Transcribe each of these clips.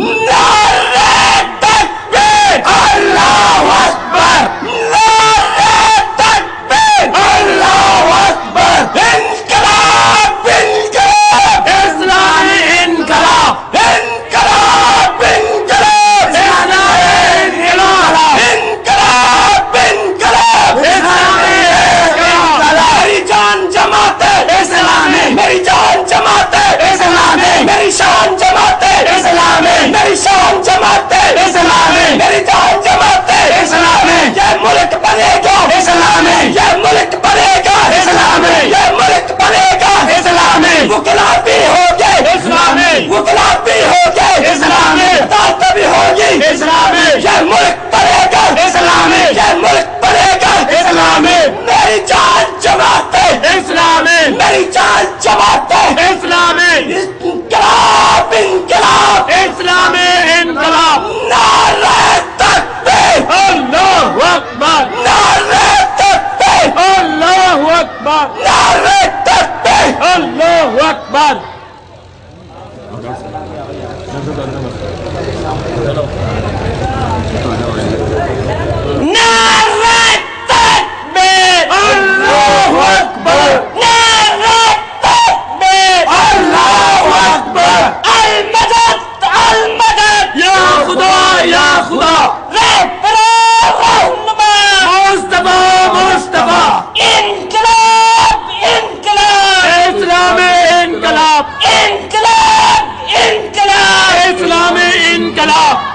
نعرہ تکبیر اللہ اکبر، نعرہ تکبیر اللہ اکبر، انقلاب انقلاب اسلامی انقلاب، انقلاب انقلاب اسلامی انقلاب، انقلاب انقلاب اسلامی انقلاب، میری جان جماعت اسلامی، میری جان جماعت اسلامی، میری شان جماعت اسلامی، میری شان جماعت اسلامی، میری جان جماعت اسلامی، یہ ملک بنے گا اسلامی، یہ ملک بنے گا اسلامی، یہ ملک بنے گا اسلامی، وکلا بھی ہوگے اسلامی، وکلا بھی ہوگے اسلامی، عدالت بھی ہوگی اسلامی، یہ ملک بنے گا اسلامی، یہ ملک بنے گا اسلامی، میری جان جماعت اسلامی، میری جان جماعت اسلامی، انقلاب انقلاب اسلامی انقلاب، نعرہ تکبیر اللہ اکبر، نعرہ تکبیر اللہ اکبر، نعرہ تکبیر اللہ اکبر، نعرہ تکبیر اللہ اکبر، نعرہ تکبیر اللہ اکبر، المدد المدد یا خدا یا خدا، رہبر رہنما مصطفیٰ مصطفیٰ، انقلاب انقلاب اسلامی انقلاب، انقلاب انقلاب اسلامی انقلاب۔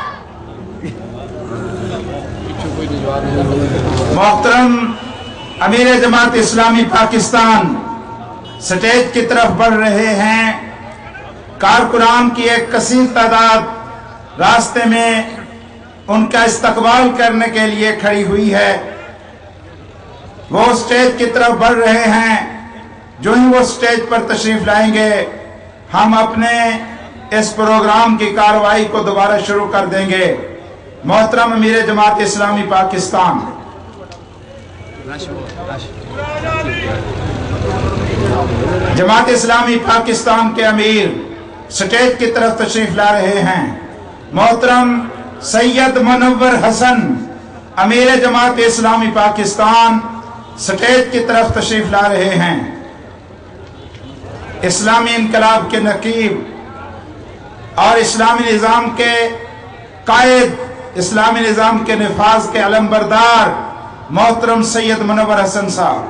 محترم امیر جماعت اسلامی پاکستان سٹیج کی طرف بڑھ رہے ہیں، کارکنان کی ایک کثیر تعداد راستے میں ان کا استقبال کرنے کے لیے کھڑی ہوئی ہے، وہ سٹیج کی طرف بڑھ رہے ہیں، جو ہی وہ سٹیج پر تشریف لائیں گے ہم اپنے اس پروگرام کی کارروائی کو دوبارہ شروع کر دیں گے۔ محترم امیر جماعت اسلامی پاکستان، جماعت اسلامی پاکستان کے امیر سٹیج کی طرف تشریف لا رہے ہیں، محترم سید منور حسن امیر جماعت اسلامی پاکستان سٹیج کی طرف تشریف لا رہے ہیں، اسلامی انقلاب کے نقیب اور اسلامی نظام کے قائد، اسلامی نظام کے نفاذ کے علمبردار محترم سید منور حسن صاحب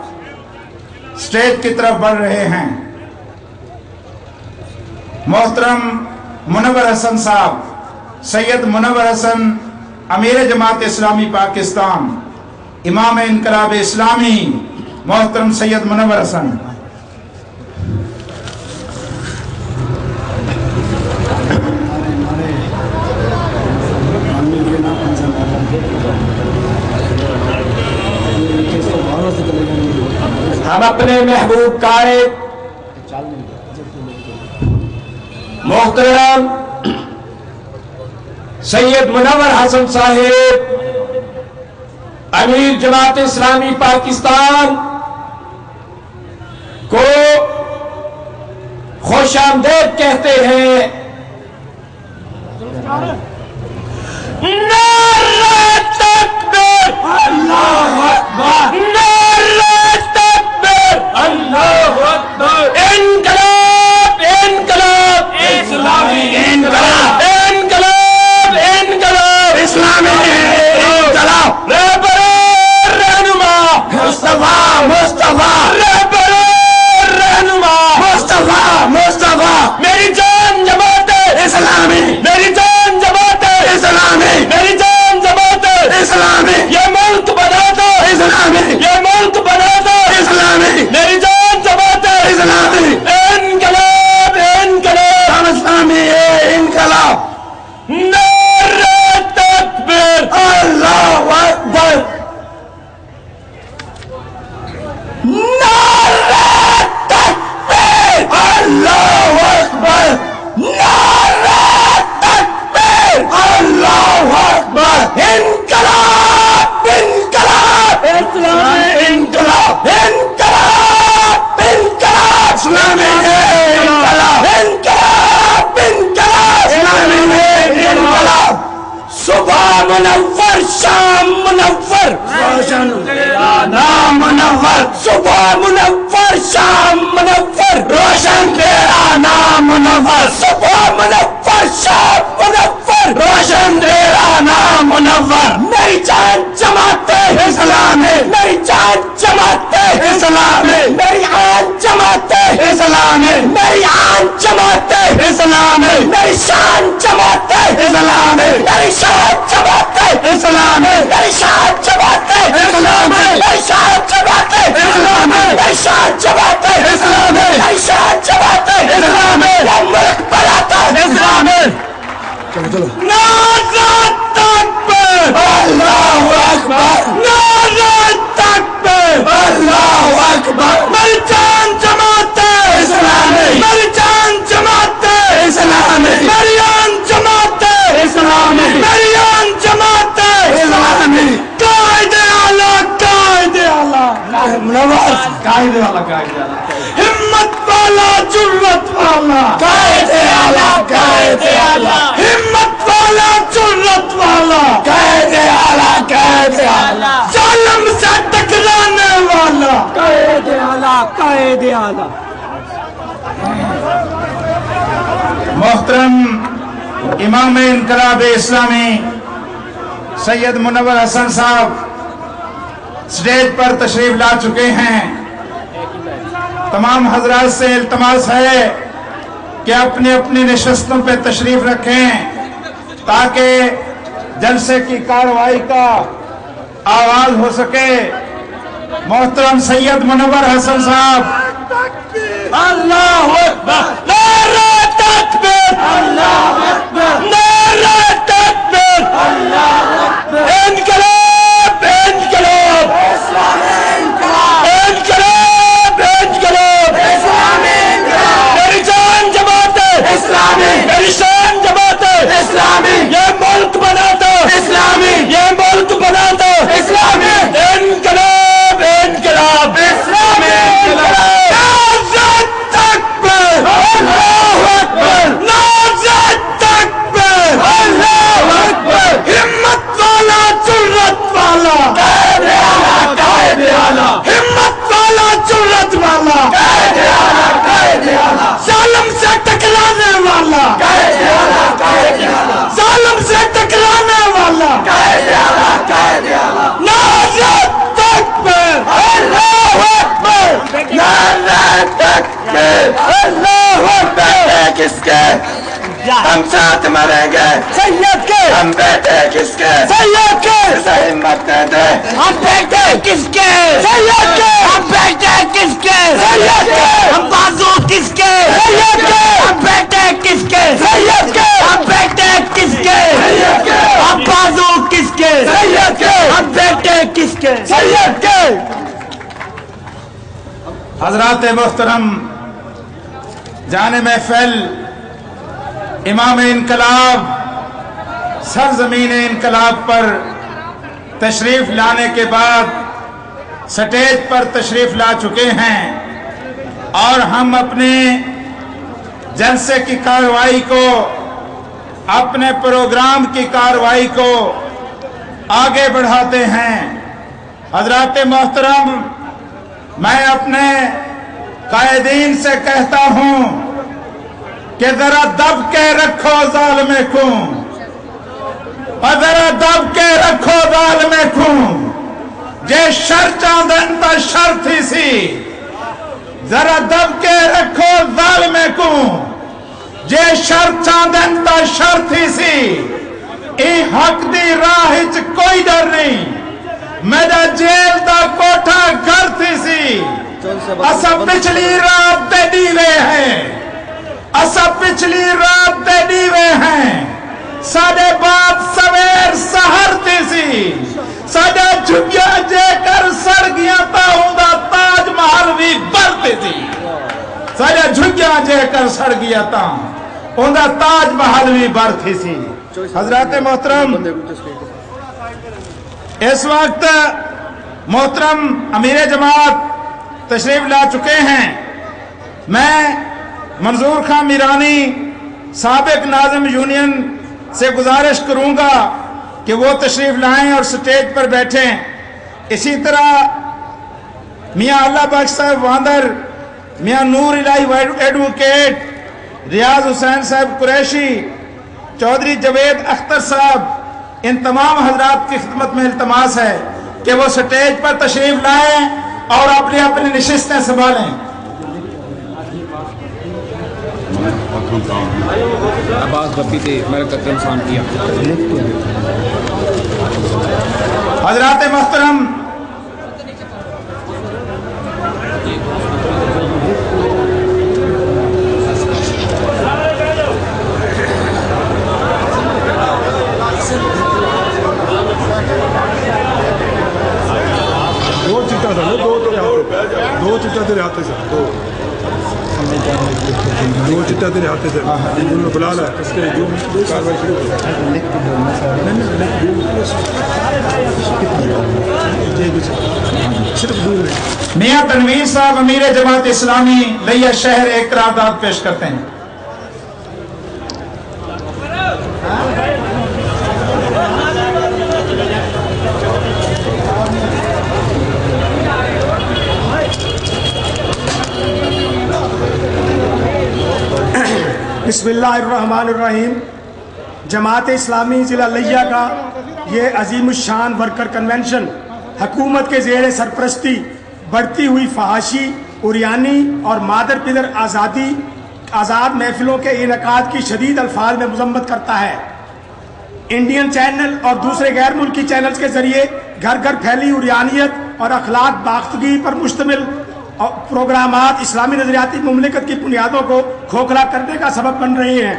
سٹیج کی طرف بڑھ رہے ہیں۔ محترم منور حسن صاحب، سید منور حسن امیر جماعت اسلامی پاکستان، امام انقلاب اسلامی محترم سید منور حسن۔ ہم اپنے محبوب قائد محترم سید منور حسن صاحب امیر جماعت اسلامی پاکستان کو خوش آمدید کہتے ہیں۔ نعرہ تکبیر اللہ اکبر، نعرہ تکبیر اللہ اکبر، انقلاب انقلاب اسلامی انقلاب، انقلاب انقلاب اسلامی انقلاب، رہبر رہنما مصطفیٰ مصطفیٰ، رہبر رہنما مصطفیٰ مصطفیٰ، میری جان جماعت اسلامی، میری جان جماعت اسلامی، میری جان جماعت اسلامی، یہ ملک بنا دو اسلامی، یہ ملک بنا دو اسلامی، میری جان جماعت اسلامی، منور شام منور روشن تیرا نام منور صبح منور شام منور روشن تیرا نام منور صبح منور شام منور روشن تیرا نام منور نئی جان جماعت اسلامی نئی جان جماعت اسلامی نئی آن جماعت اسلامی نئی آن جماعت اسلامی نئی شان جماعت اسلامی نئی شان جماعت اسلامی نئی شان جماعت اسلامی نئی شان جماعت اسلامی نئی شان جماعت اسلامی نئی شان جماعت اسلامی یہ ملک بناتا اسلامی نعرہ تکبیر اللہ اکبر نعرہ تکبیر اللہ اکبر میری جان جماعت اسلامی میری جان جماعت اسلامی میری آن جماعت اسلامی میری آن جماعت اسلامی قائد اعلیٰ قائد اعلیٰ منور قائد اعلیٰ قائد اعلیٰ ہمت والا جرت والا قائد اعلیٰ قائد اعلیٰ ہمت والا جرت والا قائد اعلیٰ قائد اعلیٰ ظالم سے ٹکرانے والا قائد اعلیٰ قائد اعلیٰ محترم امام انقلاب اسلامی سید منور حسن صاحب سٹیج پر تشریف لا چکے ہیں. تمام حضرات سے التماس ہے کہ اپنی اپنی نشستوں پہ تشریف رکھیں تاکہ جلسے کی کارروائی کا آغاز ہو سکے. محترم سید منور حسن صاحب اللہ اکبر نعرہ تکبیر اللہ اکبر نعرہ تکبیر اللہ اکبر انقلاب انقلاب اسلامی انقلاب انقلاب انقلاب اسلامی انقلاب میری جان جماعت اسلامی میری شان جماعت اسلامی یہ ملک بناتا اسلامی یہ ملک بناتا اسلامی انقلاب انقلاب اسلامی انقلاب ظالم سے ٹکرانے والا ظالم سے ٹکرانے والا نعرہ تکبیر اللہ اکبر نعرہ تکبیر اللہ اکبر. کس کے ہم ساتھ مریں گے سید کے ہم بیٹے کس کے سید کے ہمت دے دے ہم بیٹے کس کے سید کے ہم بیٹے کس کے سید کے ہم بازو کس کے سید کے ہم بیٹے کس کے سید کے ہم بیٹے کس کے سید کے ہم بازو کس کے سید کے ہم بیٹے کس کے سید کے. حضرات محترم جان محفل امام انقلاب سرزمین انقلاب پر تشریف لانے کے بعد سٹیج پر تشریف لا چکے ہیں اور ہم اپنے جلسے کی کارروائی کو اپنے پروگرام کی کارروائی کو آگے بڑھاتے ہیں. حضرات محترم میں اپنے قائدین سے کہتا ہوں کہ ذرا دب کے رکھو ظالم خون اور ذرا دب کے رکھو ظالم خون جے شر چاندن تا شر تھی سی ذرا دب کے رکھو ظالم خون جے شر چاندن تا شر تھی سی ای حق دی راہ وچ کوئی ڈر نہیں میرا جیل دا کوٹھا گھر تھی سی اسا پچھلی رات دے دیوے ہیں اسا پچھلی رات دے دیوے ہیں ساڑے باپ سویر سہر تی سی ساڑے جھگیا جے کر سڑ گیا تا ہوندا تاج محل بھی برتی سی ساڑے جھگیا جے کر سڑ گیا تا ہوندا تاج محل بھی برتی سی. حضرات محترم اس وقت محترم امیر جماعت تشریف لا چکے ہیں. میں منظور خان میرانی سابق ناظم یونین سے گزارش کروں گا کہ وہ تشریف لائیں اور سٹیج پر بیٹھیں۔ اسی طرح میاں اللہ بخش صاحب واندر، میاں نور الہی ایڈوکیٹ، ریاض حسین صاحب قریشی، چودھری جوید اختر صاحب، ان تمام حضرات کی خدمت میں التماس ہے کہ وہ سٹیج پر تشریف لائیں اور اپنی اپنی نشستیں سنبھالیں۔ عباس بپی تے میرا قدم سان کیا۔ حضرات محترم، دو چٹا تیرے ہاتھ سے دو چٹا تیرے ہاتھ سے بلا لا اس کے جو کاروائی شروع میاں تنویر صاحب امیر جماعت اسلامی لیا شہر ایک قرارداد پیش کرتے ہیں۔ بسم اللہ الرحمن الرحیم۔ جماعت اسلامی ضلع لیا کا یہ عظیم الشان ورکر کنونشن حکومت کے زیر سرپرستی بڑھتی ہوئی فحاشی، عریانی اور مادر پدر آزاد محفلوں کے انعقاد کی شدید الفاظ میں مذمت کرتا ہے۔ انڈین چینل اور دوسرے غیر ملکی چینلز کے ذریعے گھر گھر پھیلی عریانیت اور اخلاق باختگی پر مشتمل پروگرامات اسلامی نظریاتی مملکت کی بنیادوں کو کھوکھلا کرنے کا سبب بن رہے ہیں۔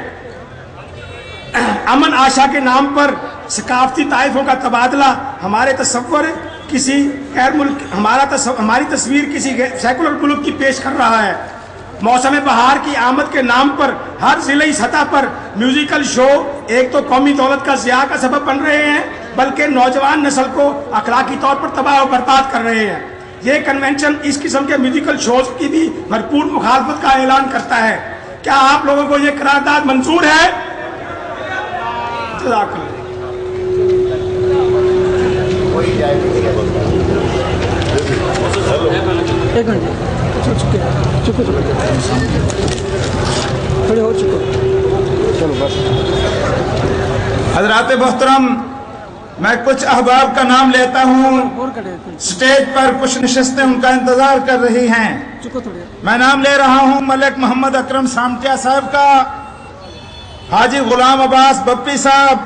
امن آشا کے نام پر ثقافتی طائفوں کا تبادلہ ہمارے تصور کسی غیر ملک ہماری تصویر کسی سیکولر ملک کی پیش کر رہا ہے۔ موسم بہار کی آمد کے نام پر ہر ضلعی سطح پر میوزیکل شو ایک تو قومی دولت کا ضیاع کا سبب بن رہے ہیں، بلکہ نوجوان نسل کو اخلاقی طور پر تباہ و برباد کر رہے ہیں۔ یہ کنونشن اس قسم کے میوزیکل شوز کی بھی بھرپور مخالفت کا اعلان کرتا ہے۔ کیا آپ لوگوں کو یہ قرارداد منظور ہے؟ جزاک اللہ۔ حضرات محترم، میں کچھ احباب کا نام لیتا ہوں، سٹیج پر کچھ نشستیں ان کا انتظار کر رہی ہیں۔ میں نام لے رہا ہوں ملک محمد اکرم سامٹیا صاحب کا، حاجی غلام عباس بپی صاحب،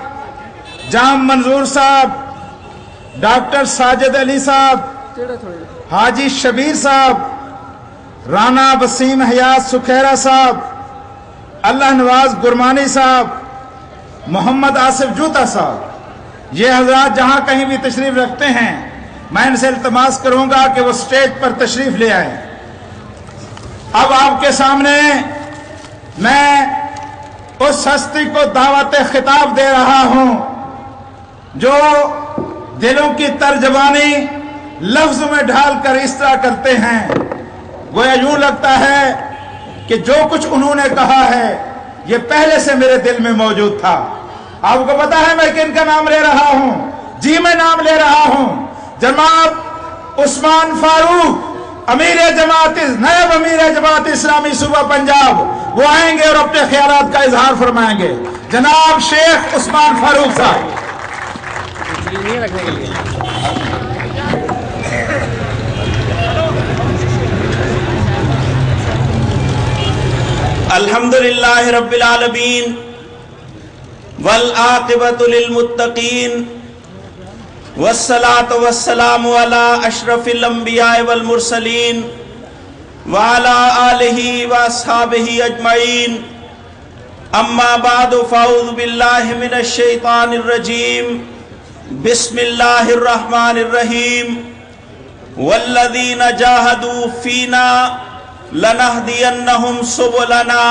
جام منظور صاحب، ڈاکٹر ساجد علی صاحب، حاجی شبیر صاحب، رانا وسیم حیات سکھیرا صاحب، اللہ نواز گرمانی صاحب، محمد آصف جوتا صاحب۔ یہ حضرات جہاں کہیں بھی تشریف رکھتے ہیں، میں ان سے التماس کروں گا کہ وہ سٹیج پر تشریف لے آئیں۔ اب آپ کے سامنے میں اس ہستی کو دعوت خطاب دے رہا ہوں جو دلوں کی ترجمانی لفظ میں ڈھال کر اس طرح کرتے ہیں، وہ یوں لگتا ہے کہ جو کچھ انہوں نے کہا ہے یہ پہلے سے میرے دل میں موجود تھا۔ آپ کو پتا ہے میں کن کا نام لے رہا ہوں؟ جی میں نام لے رہا ہوں جناب عثمان فاروق، نائب امیر جماعت اسلامی صوبہ پنجاب۔ وہ آئیں گے اور اپنے خیالات کا اظہار فرمائیں گے۔ جناب شیخ عثمان فاروق صاحب۔ الحمدللہ رب العالمین والعاقبۃ للمتقین والصلاة والسلام علی اشرف الانبیاء والمرسلین وعلی آلہ واصحابہ اجمعین، اما بعد فاعوذ باللہ من الشیطان الرجیم، بسم اللہ الرحمن الرحیم، والذین جاہدوا فینا لنہدینہم سبلنا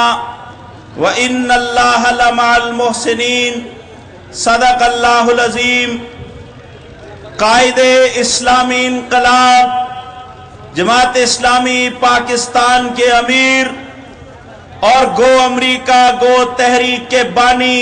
وَإِنَّ اللَّهَ لَمَعَ الْمُحْسِنِينَ۔ صدق اللہ العظیم۔ قائد اسلامی انقلاب جماعت اسلامی پاکستان کے امیر اور گو امریکہ گو تحریک کے بانی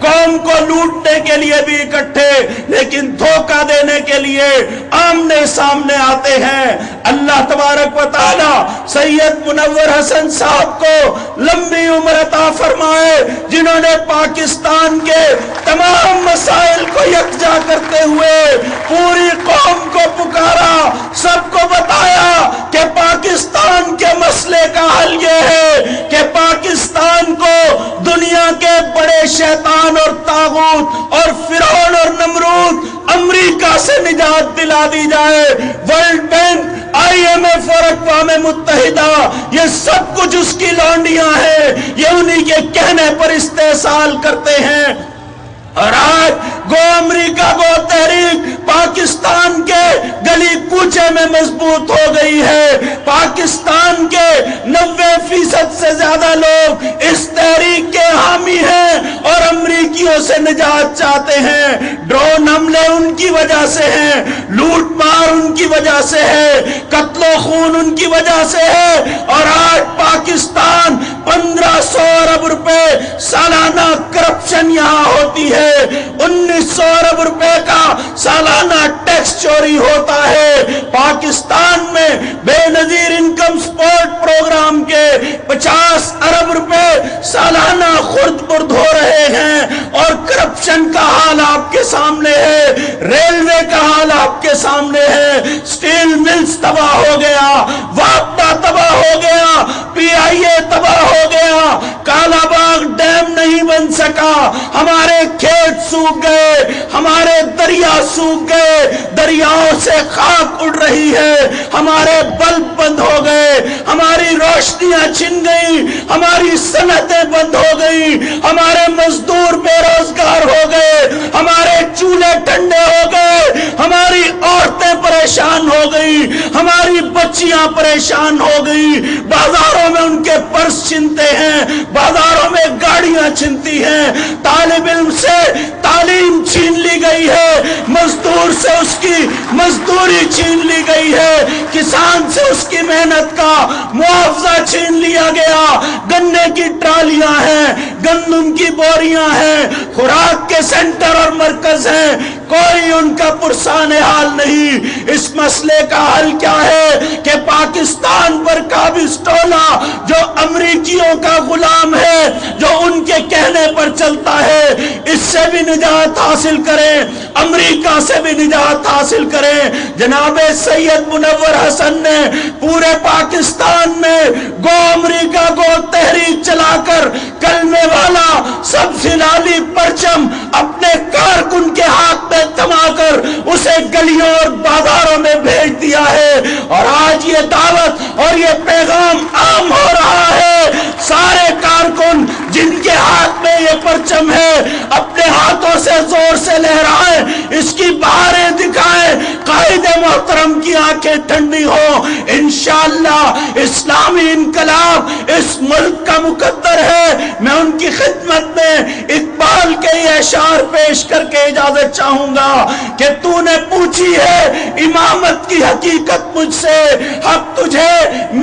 قوم کو لوٹنے کے لیے بھی اکٹھے, لیکن دھوکہ دینے کے لیے آمنے سامنے آتے ہیں. اللہ تبارک و تعالی سید منور حسن صاحب کو لمبی عمر عطا فرمائے, جنہوں نے پاکستان کے تمام مسائل کو یکجا کرتے ہوئے پوری قوم کو پکارا, سب کو بتایا کہ پاکستان کے مسئلے کا حل یہ ہے کہ پاکستان کو دنیا کے بڑے شیطان اور طاغوت اور فرعون اور نمرود امریکہ سے نجات دلا دی جائے. ورلڈ بینک, IMF اور اقوام متحدہ, یہ سب کچھ اس کی لونڈیاں ہیں, یہ انہی کے کہنے پر استحصال کرتے ہیں. اور آج گو امریکہ گو تحریک پاکستان کے گلی کوچے میں مضبوط ہو گئی ہے. پاکستان کے 90% سے زیادہ لوگ اس تحریک کے حامی ہیں اور امریکیوں سے نجات چاہتے ہیں. ڈرون حملے ان کی وجہ سے ہیں, لوٹ مار ان کی وجہ سے ہے, قتل و خون ان کی وجہ سے ہے. اور آج پاکستان 1500 ارب روپے سالانہ کرپشن یہاں ہوتی ہے, 1900 ارب روپے کا سالانہ ٹیکس چوری ہوتا ہے. پاکستان میں بے نظیر انکم سپورٹ پروگرام کے 50 ارب روپے سالانہ خرد برد ہو رہے ہیں, اور کرپشن کا حال آپ کے سامنے ہے, ریلوے کا حال آپ کے سامنے ہے, سٹیل ملز تباہ ہو گیا, واپڈا تباہ ہو گیا, PIA تباہ ہو گیا, کالا باغ ڈیم نہیں بن سکا, ہمارے کھیت سوکھ گئے, ہمارے دریا سوکھ گئے, دریاؤں سے خاک اڑ رہی ہے, ہمارے بلب بند ہو گئے, ہماری روشنیاں چھن گئی, ہماری صنعتیں بند ہو گئی, ہمارے مزدور بے روزگار ہو گئے, ہمارے چولہے ٹھنڈے ہو گئے, ہماری عورتیں پریشان ہو گئی, ہماری بچیاں پریشان ہو گئی, بازاروں میں ان کے پرس چھنتے ہیں, بازاروں میں گاڑیاں چھنتی ہیں, طالب علم سے تعلیم چھین لی گئی ہے, مزدور سے اس کی مزدوری چھین لی گئی ہے, کسان سے اس کی محنت کا معاوضہ چھین لیا گیا, گنے کی ٹرالیاں ہیں, گندم کی بوریاں ہیں, خوراک کے سینٹر اور مرکز ہیں, کوئی ان کا پرسان حال نہیں. اس مسئلے کا حل کیا ہے کہ پاکستان پر قابض ٹولہ جو امریکیوں کا غلام ہے, جو ان کے کہنے پر چلتا ہے, اس سے بھی نجات حاصل کریں, امریکہ سے بھی نجات حاصل کریں. جناب سید منور حسن نے پورے پاکستان میں گو امریکہ گو تحریک چلا کر کلمے والا سبز ہلالی پرچم اپنے کارکن کے ہاتھ میں تھما کر اسے گلیوں اور بازاروں میں بھیج دیا ہے, اور آج یہ دعوت اور یہ پیغام عام ہو رہا ہے. سارے کارکن جن کے ہاتھ میں یہ پرچم ہے اپنے ہاتھوں سے زور سے لہرائیں, اس کی بہاریں دکھائیں, قائد محترم کی آنکھیں ٹھنڈی ہو. انشاءاللہ اسلامی انقلاب اس ملک کا مقدر ہے. میں ان کی خدمت میں اقبال کے یہ اشعار پیش کر کے اجازت چاہوں گا کہ تو نے پوچھی ہے امامت کی حقیقت مجھ سے, حق تجھے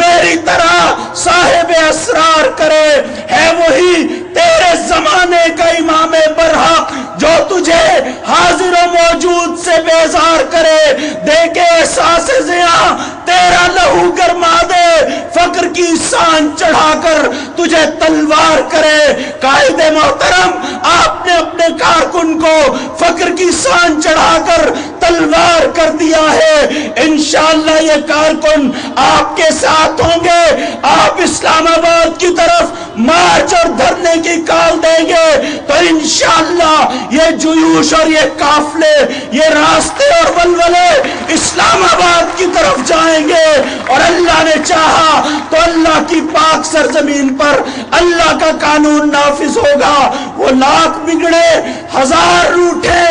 میری طرح صاحب اسرار کرے, ہے وہی تیرے زمانے کا امام برحق جو تجھے حاضر و موجود سے بیزار کرے, دیکھے احساس زیاں تیرا لہو گرما دے, فقر کی سان چڑھا کر تجھے تلوار کرے. قائد محترم, آپ نے اپنے کارکن کو فقر کی سان چڑھا کر تلوار کر دیا ہے. انشاءاللہ یہ کارکن آپ کے ساتھ ہوں گے, آپ اسلام آباد کی طرف مارچ اور دھرنے کی کال دیں گے تو انشاءاللہ یہ جیوش اور یہ قافلے, یہ راستے اور ولولے اسلام آباد کی طرف جائیں گے. اور اللہ نے چاہا تو اللہ کی پاک سرزمین پر اللہ کا قانون نافذ ہوگا. وہ لاکھ بگڑے ہزار روٹھے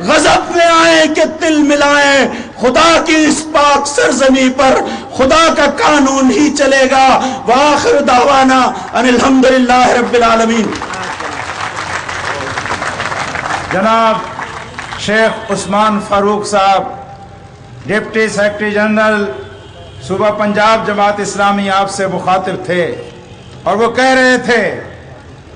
غضب میں آئیں کہ تل ملائیں, خدا کی اس پاک سرزمین پر خدا کا قانون ہی چلے گا. وآخر دعوانا ان الحمدللہ رب العالمین. جناب شیخ عثمان فاروق صاحب, ڈپٹی سیکرٹری جنرل صوبہ پنجاب جماعت اسلامی, آپ سے مخاطب تھے اور وہ کہہ رہے تھے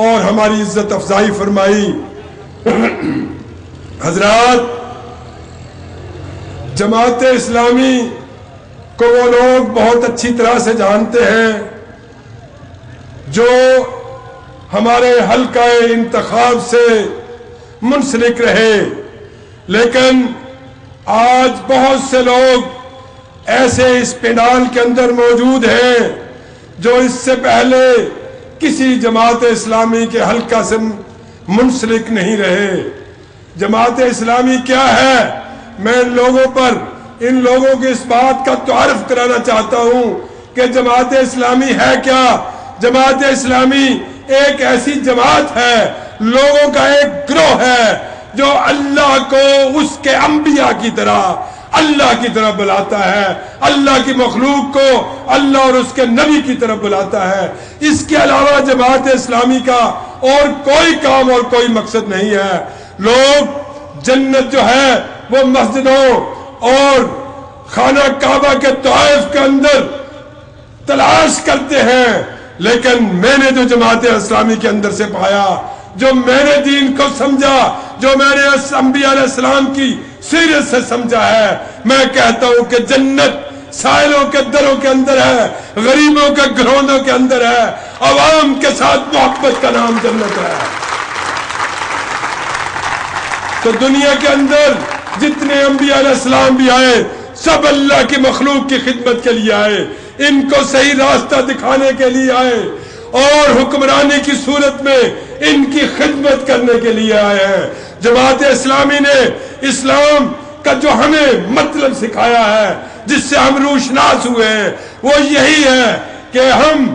اور ہماری عزت افزائی فرمائی۔ حضرات، جماعت اسلامی کو وہ لوگ بہت اچھی طرح سے جانتے ہیں جو ہمارے حلقہ انتخاب سے منسلک رہے، لیکن آج بہت سے لوگ ایسے اس پینڈال کے اندر موجود ہیں جو اس سے پہلے کسی جماعت اسلامی کے حلقہ سے منسلک نہیں رہے۔ جماعت اسلامی کیا ہے؟ میں ان لوگوں کو اس بات کا تعارف کرانا چاہتا ہوں کہ جماعت اسلامی ہے کیا۔ جماعت اسلامی ایک ایسی جماعت ہے، لوگوں کا ایک گروہ ہے جو اللہ کو اس کے انبیاء کی طرح اللہ کی طرف بلاتا ہے، اللہ کی مخلوق کو اللہ اور اس کے نبی کی طرف بلاتا ہے۔ اس کے علاوہ جماعت اسلامی کا اور کوئی کام اور کوئی مقصد نہیں ہے۔ لوگ جنت جو ہے وہ مسجدوں اور خانہ کعبہ کے طائف کے اندر تلاش کرتے ہیں، لیکن میں نے جو جماعت اسلامی کے اندر سے پایا، جو میں نے دین کو سمجھا، جو میں نے انبیاء علیہ السلام کی سیرت سے سمجھا ہے، میں کہتا ہوں کہ جنت سائلوں کے دروں کے اندر ہے، غریبوں کے گھروندوں کے اندر ہے، عوام کے ساتھ محبت کا نام جنت ہے۔ تو دنیا کے اندر جتنے انبیاء علیہ السلام بھی آئے، سب اللہ کی مخلوق کی خدمت کے لیے آئے، ان کو صحیح راستہ دکھانے کے لیے آئے اور حکمرانی کی صورت میں ان کی خدمت کرنے کے لیے آئے ہیں۔ جماعت اسلامی نے اسلام کا جو ہمیں مطلب سکھایا ہے، جس سے ہم روشناس ہوئے ہیں، وہ یہی ہے کہ ہم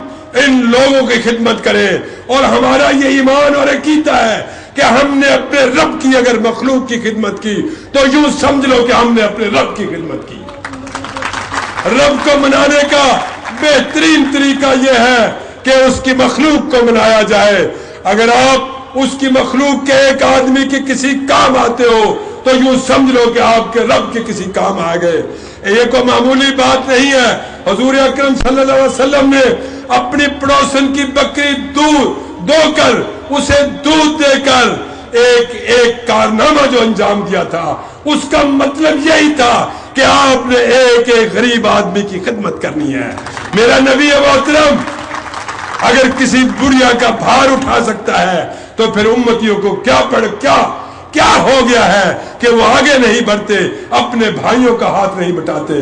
ان لوگوں کی خدمت کریں، اور ہمارا یہ ایمان اور عقیدہ ہے کہ ہم نے اپنے رب کی اگر مخلوق کی خدمت کی تو یوں سمجھ لو کہ ہم نے اپنے رب کی خدمت کی۔ رب کو منانے کا بہترین طریقہ یہ ہے کہ اس کی مخلوق کو منایا جائے۔ اگر آپ اس کی مخلوق کے ایک آدمی کی کسی کام آتے ہو تو یوں سمجھ لو کہ آپ کے رب کے کسی کام آ گئے۔ یہ کوئی معمولی بات نہیں ہے۔ حضور اکرم صلی اللہ علیہ وسلم نے اپنی پڑوسن کی بکری دودھ دو کر اسے دودھ دے کر ایک کارنامہ جو انجام دیا تھا، اس کا مطلب یہی تھا کہ آپ نے ایک غریب آدمی کی خدمت کرنی ہے۔ میرا نبی محترم اگر کسی بڑھیا کا بھار اٹھا سکتا ہے تو پھر امتیوں کو کیا ہو گیا ہے کہ وہ آگے نہیں بڑھتے، اپنے بھائیوں کا ہاتھ نہیں بٹاتے۔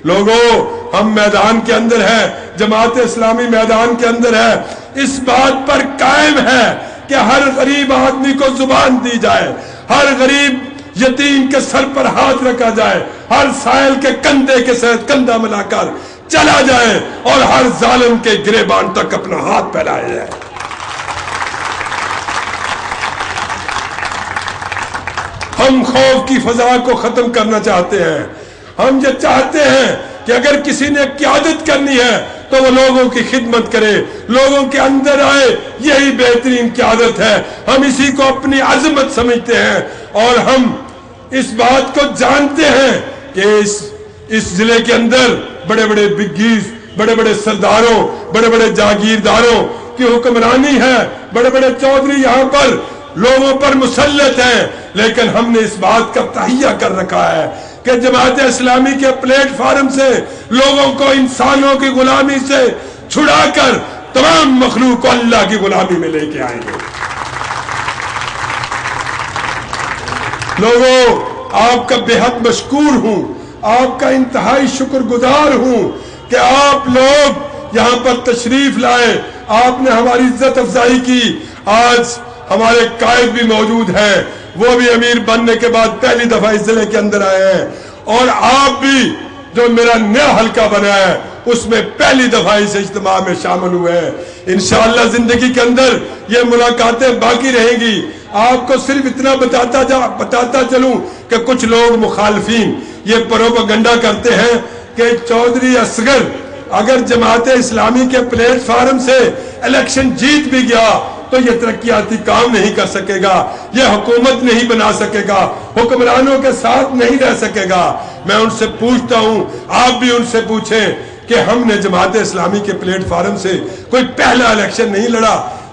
لوگوں، ہم میدان کے اندر ہیں، جماعت اسلامی میدان کے اندر ہے، اس بات پر قائم ہے کہ ہر غریب آدمی کو زبان دی جائے، ہر غریب یتیم کے سر پر ہاتھ رکھا جائے، ہر سائل کے کندھے کے ساتھ کندھا ملا کر چلا جائے، اور ہر ظالم کے گریبان تک اپنا ہاتھ پھیلایا جائے۔ ہم خوف کی فضا کو ختم کرنا چاہتے ہیں۔ ہم یہ چاہتے ہیں کہ اگر کسی نے قیادت کرنی ہے تو وہ لوگوں کی خدمت کرے، لوگوں کے اندر آئے، یہی بہترین قیادت ہے۔ ہم اسی کو اپنی عظمت سمجھتے ہیں، اور ہم اس بات کو جانتے ہیں کہ اس ضلع کے اندر بڑے بڑے بگیز، بڑے بڑے سرداروں، بڑے بڑے جاگیرداروں کی حکمرانی ہے، بڑے بڑے چودھری یہاں پر لوگوں پر مسلط ہیں، لیکن ہم نے اس بات کا تہیہ کر رکھا ہے کہ جماعت اسلامی کے پلیٹ فارم سے لوگوں کو انسانوں کی غلامی سے چھڑا کر تمام مخلوق کو اللہ کی غلامی میں لے کے آئیں گے۔ لوگوں، آپ کا بے حد مشکور ہوں، آپ کا انتہائی شکر گزار ہوں کہ آپ لوگ یہاں پر تشریف لائے، آپ نے ہماری عزت افزائی کی۔ آج ہمارے قائد بھی موجود ہیں، وہ بھی امیر بننے کے بعد پہلی دفعہ اس ضلع کے اندر آئے ہیں، اور آپ بھی جو میرا نیا حلقہ بنا ہے اس میں پہلی دفعہ اس اجتماع میں شامل ہوئے ہیں۔ انشاءاللہ زندگی کے اندر یہ ملاقاتیں باقی رہیں گی۔ آپ کو صرف اتنا بتاتا چلوں کہ کچھ لوگ مخالفین یہ پروپیگنڈا کرتے ہیں کہ چودھری اصغر اگر جماعت اسلامی کے پلیٹ فارم سے الیکشن جیت بھی گیا تو یہ ترقیاتی کام نہیں کر سکے گا، یہ حکومت نہیں بنا سکے گا، حکمرانوں کے ساتھ نہیں رہ سکے گا۔ میں ان سے پوچھتا ہوں، آپ بھی ان سے پوچھیں کہ ہم نے جماعت اسلامی کے پلیٹ فارم سے کوئی پہلا الیکشن نہیں لڑا،